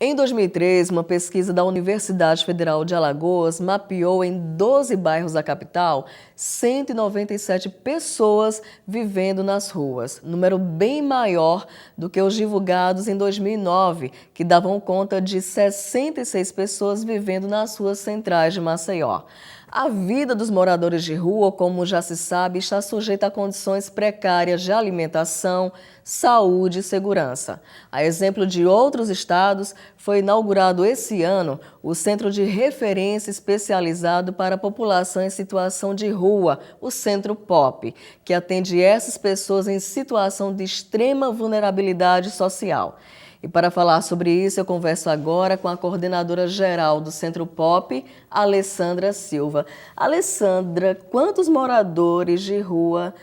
Em 2003, uma pesquisa da Universidade Federal de Alagoas mapeou em 12 bairros da capital 197 pessoas vivendo nas ruas, número bem maior do que os divulgados em 2009, que davam conta de 66 pessoas vivendo nas ruas centrais de Maceió. A vida dos moradores de rua, como já se sabe, está sujeita a condições precárias de alimentação, saúde e segurança. A exemplo de outros estados, foi inaugurado esse ano o Centro de Referência Especializado para a População em Situação de Rua, o Centro POP, que atende essas pessoas em situação de extrema vulnerabilidade social. E para falar sobre isso, eu converso agora com a coordenadora geral do Centro POP, Alessandra Silva. Alessandra, quantos moradores de rua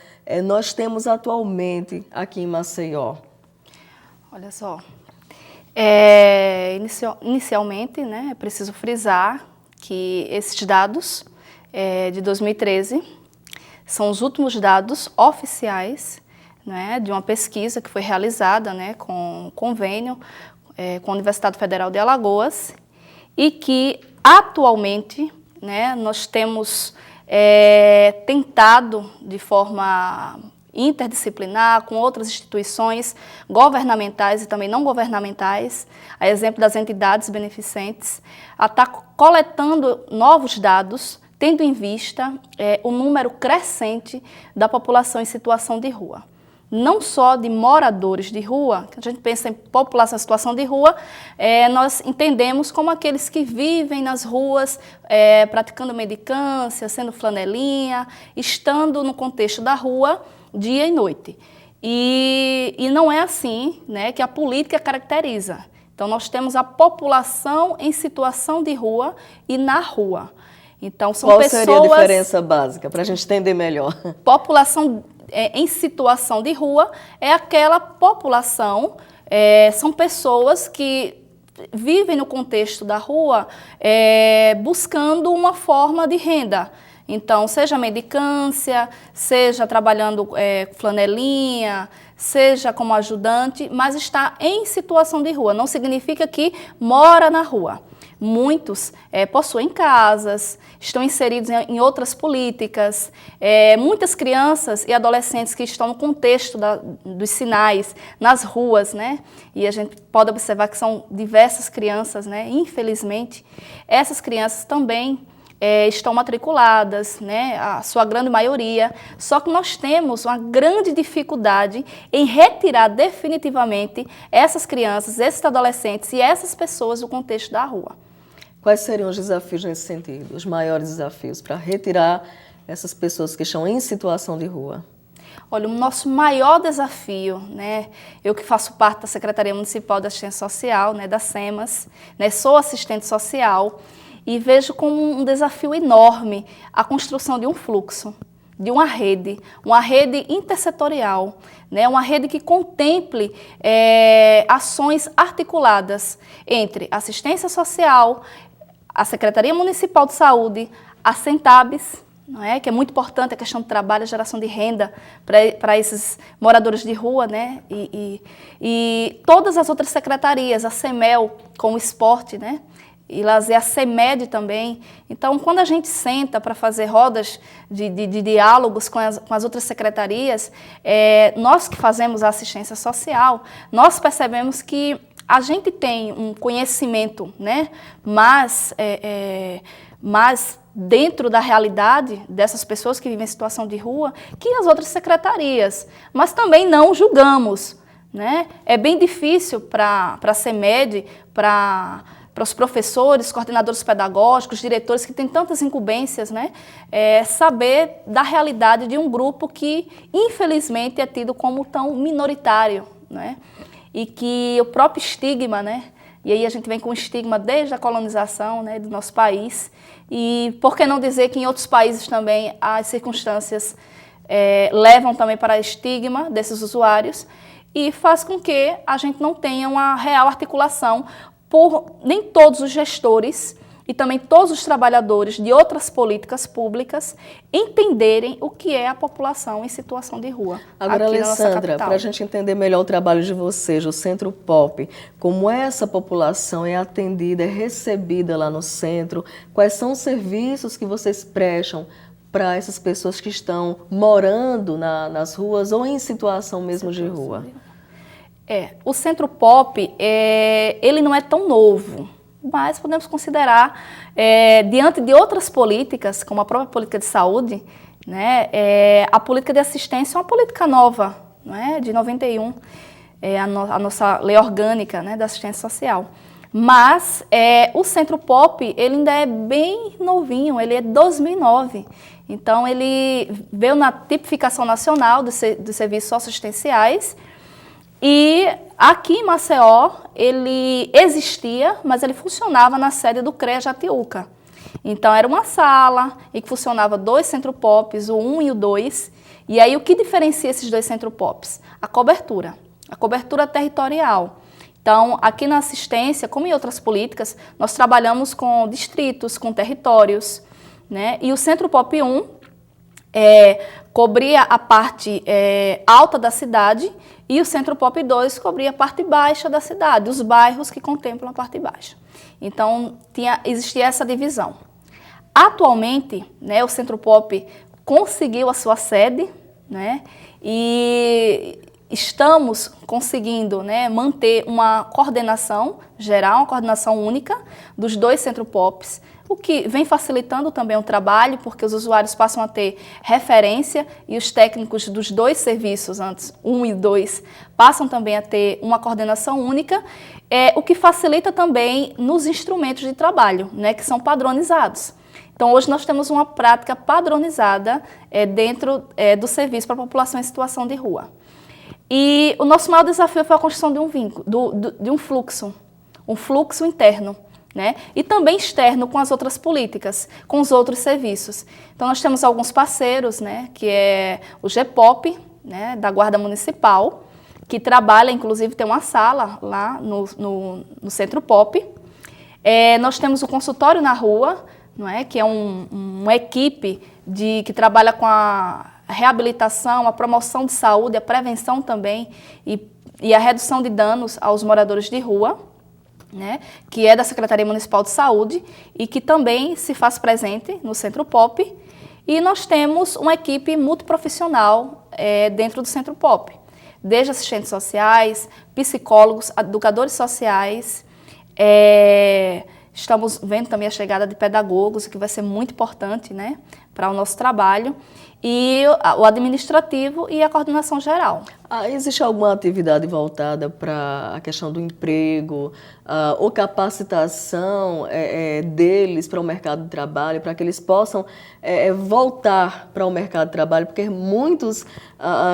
nós temos atualmente aqui em Maceió? Olha só, inicialmente, né, é preciso frisar que esses dados de 2013 são os últimos dados oficiais, né, de uma pesquisa que foi realizada, né, com convênio com a Universidade Federal de Alagoas e que atualmente, né, nós temos tentado de forma interdisciplinar com outras instituições governamentais e também não governamentais, a exemplo das entidades beneficentes, a estar coletando novos dados, tendo em vista o número crescente da população em situação de rua. Não só de moradores de rua, que a gente pensa em população em situação de rua, nós entendemos como aqueles que vivem nas ruas, praticando mendicância, sendo flanelinha, estando no contexto da rua, dia e noite. E não é assim, né, que a política caracteriza. Então, nós temos a população em situação de rua e na rua. Então, são Qual pessoas... seria a diferença básica, para a gente entender melhor? População em situação de rua é aquela população, são pessoas que vivem no contexto da rua buscando uma forma de renda. Então, seja mendicância, seja trabalhando flanelinha, seja como ajudante, mas está em situação de rua. Não significa que mora na rua. Muitos possuem casas, estão inseridos em outras políticas. Muitas crianças e adolescentes que estão no contexto dos sinais, nas ruas, né? E a gente pode observar que são diversas crianças, né? Infelizmente, essas crianças também estão matriculadas, né, a sua grande maioria, só que nós temos uma grande dificuldade em retirar definitivamente essas crianças, esses adolescentes e essas pessoas do contexto da rua. Quais seriam os desafios nesse sentido, os maiores desafios para retirar essas pessoas que estão em situação de rua? Olha, o nosso maior desafio, né, eu que faço parte da Secretaria Municipal de Assistência Social, né, da SEMAS, né, sou assistente social, e vejo como um desafio enorme a construção de um fluxo, de uma rede intersetorial, né? Uma rede que contemple ações articuladas entre assistência social, a Secretaria Municipal de Saúde, a Centabes, não é? Que é muito importante a questão do trabalho e geração de renda para esses moradores de rua, né? E todas as outras secretarias, a CEMEL com o esporte, né? E lazer, a CEMED também. Então, quando a gente senta para fazer rodas de diálogos com as outras secretarias, nós que fazemos a assistência social, nós percebemos que a gente tem um conhecimento, né, mas dentro da realidade dessas pessoas que vivem em situação de rua, que as outras secretarias, mas também não julgamos, né? É bem difícil para a CEMED, para os professores, coordenadores pedagógicos, diretores que têm tantas incumbências, né, saber da realidade de um grupo que, infelizmente, é tido como tão minoritário, né, e que o próprio estigma, né, e aí a gente vem com o estigma desde a colonização, né, do nosso país, e por que não dizer que em outros países também as circunstâncias levam também para estigma desses usuários, e faz com que a gente não tenha uma real articulação por nem todos os gestores e também todos os trabalhadores de outras políticas públicas entenderem o que é a população em situação de rua. Agora, aqui na nossa Alessandra, capital. para a gente entender melhor o trabalho de vocês, o Centro Pop, como essa população é atendida, é recebida lá no centro, quais são os serviços que vocês prestam para essas pessoas que estão morando nas ruas ou em situação mesmo de rua? O Centro Pop, ele não é tão novo, mas podemos considerar, diante de outras políticas, como a própria política de saúde, né, a política de assistência é uma política nova, né, de 91, a nossa lei orgânica, né, da assistência social. Mas o Centro Pop, ele ainda é bem novinho, ele é de 2009. Então, ele veio na tipificação nacional dos serviços socioassistenciais. E aqui em Maceió, ele existia, mas ele funcionava na sede do CREA Jatiuca. Então, era uma sala em que funcionava 2 Centropops, o 1 e o 2. E aí, o que diferencia esses 2 Centropops? A cobertura territorial. Então, aqui na assistência, como em outras políticas, nós trabalhamos com distritos, com territórios, né? E o Centro Pop 1 cobria a parte alta da cidade e o Centro Pop 2 cobria a parte baixa da cidade, os bairros que contemplam a parte baixa. Então, existia essa divisão. Atualmente, né, o Centro Pop conseguiu a sua sede, né, e estamos conseguindo, né, manter uma coordenação geral, uma coordenação única dos 2 Centropops, o que vem facilitando também o trabalho, porque os usuários passam a ter referência e os técnicos dos 2 serviços, antes 1 e 2, passam também a ter uma coordenação única, o que facilita também nos instrumentos de trabalho, né, que são padronizados. Então, hoje nós temos uma prática padronizada dentro do serviço para a população em situação de rua. E o nosso maior desafio foi a construção de um vínculo, de um fluxo interno, né? E também externo com as outras políticas, com os outros serviços. Então, nós temos alguns parceiros, né, que é o GPOP, né, da Guarda Municipal, que trabalha, inclusive tem uma sala lá no Centro Pop. Nós temos o consultório na rua, não é? Que é uma equipe que trabalha com a reabilitação, a promoção de saúde, a prevenção também e a redução de danos aos moradores de rua, né, que é da Secretaria Municipal de Saúde e que também se faz presente no Centro Pop. E nós temos uma equipe multiprofissional dentro do Centro Pop, desde assistentes sociais, psicólogos, educadores sociais. Estamos vendo também a chegada de pedagogos, o que vai ser muito importante, né, para o nosso trabalho, e o administrativo e a coordenação geral. Existe alguma atividade voltada para a questão do emprego ou capacitação deles para o mercado de trabalho, para que eles possam voltar para o mercado de trabalho? Porque muitos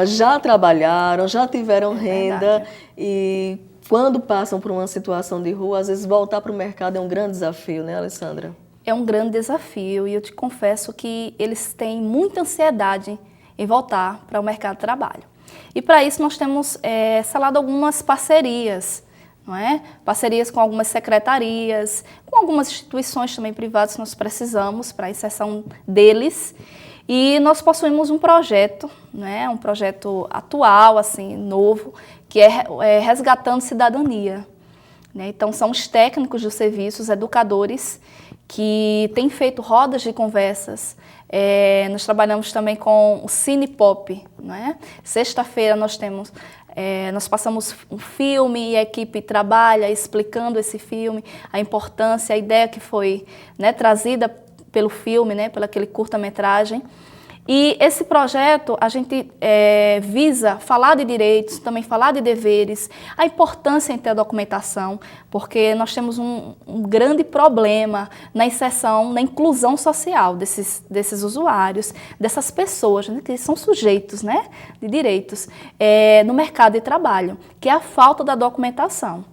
já trabalharam, já tiveram renda e quando passam por uma situação de rua, às vezes voltar para o mercado é um grande desafio, né, Alessandra? É um grande desafio e eu te confesso que eles têm muita ansiedade em voltar para o mercado de trabalho. E para isso nós temos selado algumas parcerias, não é? Parcerias com algumas secretarias, com algumas instituições também privadas que nós precisamos para a inserção deles. E nós possuímos um projeto, né? Um projeto atual, assim, novo, que é Resgatando Cidadania. Né? Então, são os técnicos dos serviços, educadores, que têm feito rodas de conversas. Nós trabalhamos também com o Cine Pop. Né? Sexta-feira nós passamos um filme e a equipe trabalha explicando esse filme, a importância, a ideia que foi, né, trazida pelo filme, né, pelo aquele curta-metragem. E esse projeto, a gente visa falar de direitos, também falar de deveres, a importância em ter a documentação, porque nós temos um grande problema na inserção, na inclusão social desses usuários, dessas pessoas, né, que são sujeitos, né, de direitos no mercado de trabalho, que é a falta da documentação.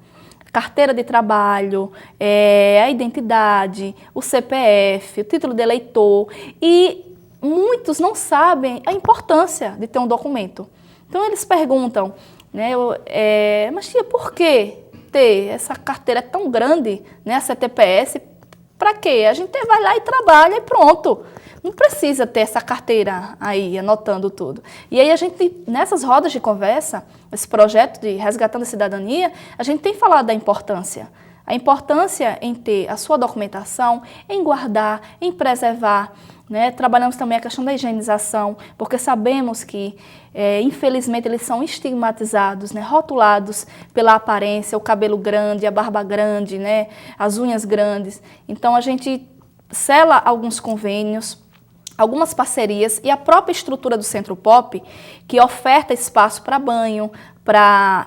Carteira de trabalho, a identidade, o CPF, o título de eleitor e muitos não sabem a importância de ter um documento. Então, eles perguntam, né, mas tia, por que ter essa carteira tão grande, né, a CTPS, Para quê? A gente vai lá e trabalha e pronto. Não precisa ter essa carteira aí, anotando tudo. E aí a gente, nessas rodas de conversa, esse projeto de Resgatando a Cidadania, a gente tem falado da importância. A importância em ter a sua documentação, em guardar, em preservar, né? Trabalhamos também a questão da higienização, porque sabemos que, infelizmente, eles são estigmatizados, né? Rotulados pela aparência, o cabelo grande, a barba grande, né? As unhas grandes. Então, a gente sela alguns convênios, algumas parcerias e a própria estrutura do Centro Pop, que oferta espaço para banho, para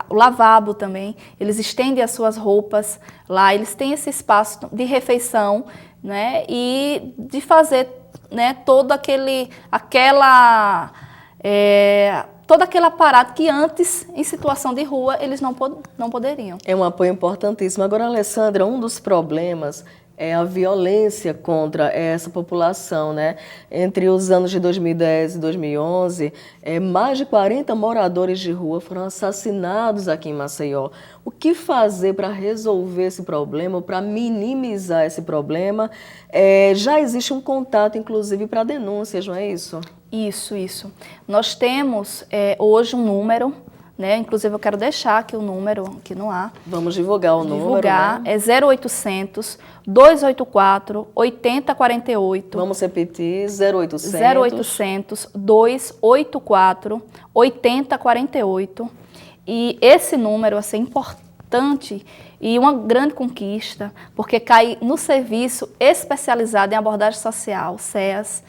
o lavabo também. Eles estendem as suas roupas lá, eles têm esse espaço de refeição, né, e de fazer, né, todo aquele aparato que antes, em situação de rua, eles não poderiam. É um apoio importantíssimo. Agora, Alessandra, um dos problemas é a violência contra essa população, né? Entre os anos de 2010 e 2011, mais de 40 moradores de rua foram assassinados aqui em Maceió. O que fazer para resolver esse problema, para minimizar esse problema? Já existe um contato, inclusive, para denúncias, não é isso? Isso. Nós temos hoje um número, né? Inclusive eu quero deixar aqui o número aqui no ar. Vamos divulgar o número, né? É 0800 284 8048. Vamos repetir, 0800. 0800 284 8048. E esse número assim, é importante e uma grande conquista, porque cai no serviço especializado em abordagem social, SEAS,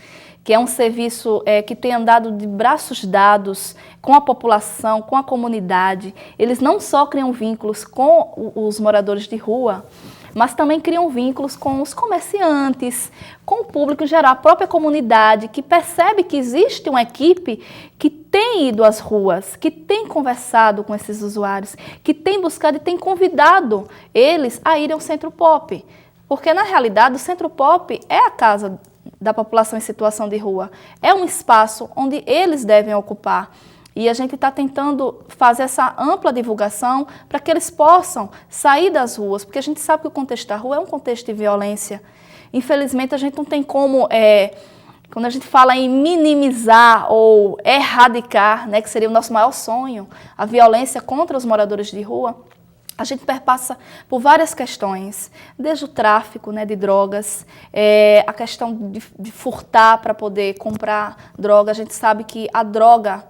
que é um serviço que tem andado de braços dados com a população, com a comunidade. Eles não só criam vínculos com os moradores de rua, mas também criam vínculos com os comerciantes, com o público em geral, a própria comunidade, que percebe que existe uma equipe que tem ido às ruas, que tem conversado com esses usuários, que tem buscado e tem convidado eles a irem ao Centro Pop. Porque, na realidade, o Centro Pop é a casa da população em situação de rua. É um espaço onde eles devem ocupar. E a gente está tentando fazer essa ampla divulgação para que eles possam sair das ruas, porque a gente sabe que o contexto da rua é um contexto de violência. Infelizmente, a gente não tem como, quando a gente fala em minimizar ou erradicar, né, que seria o nosso maior sonho, a violência contra os moradores de rua, a gente perpassa por várias questões, desde o tráfico, né, de drogas, a questão de furtar para poder comprar droga. A gente sabe que a droga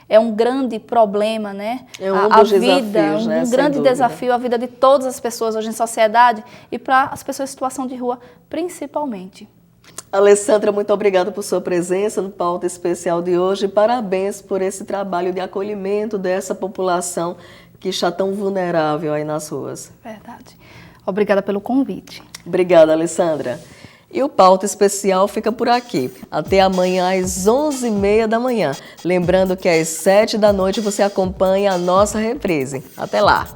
é um grande problema, né? É um dos desafios, né? Um grande desafio à vida de todas as pessoas hoje em sociedade e para as pessoas em situação de rua, principalmente. Alessandra, muito obrigada por sua presença no Pauta Especial de hoje. Parabéns por esse trabalho de acolhimento dessa população que está tão vulnerável aí nas ruas. Verdade. Obrigada pelo convite. Obrigada, Alessandra. E o Pauta Especial fica por aqui. Até amanhã às 11h30 da manhã. Lembrando que às 7 da noite você acompanha a nossa reprise. Até lá!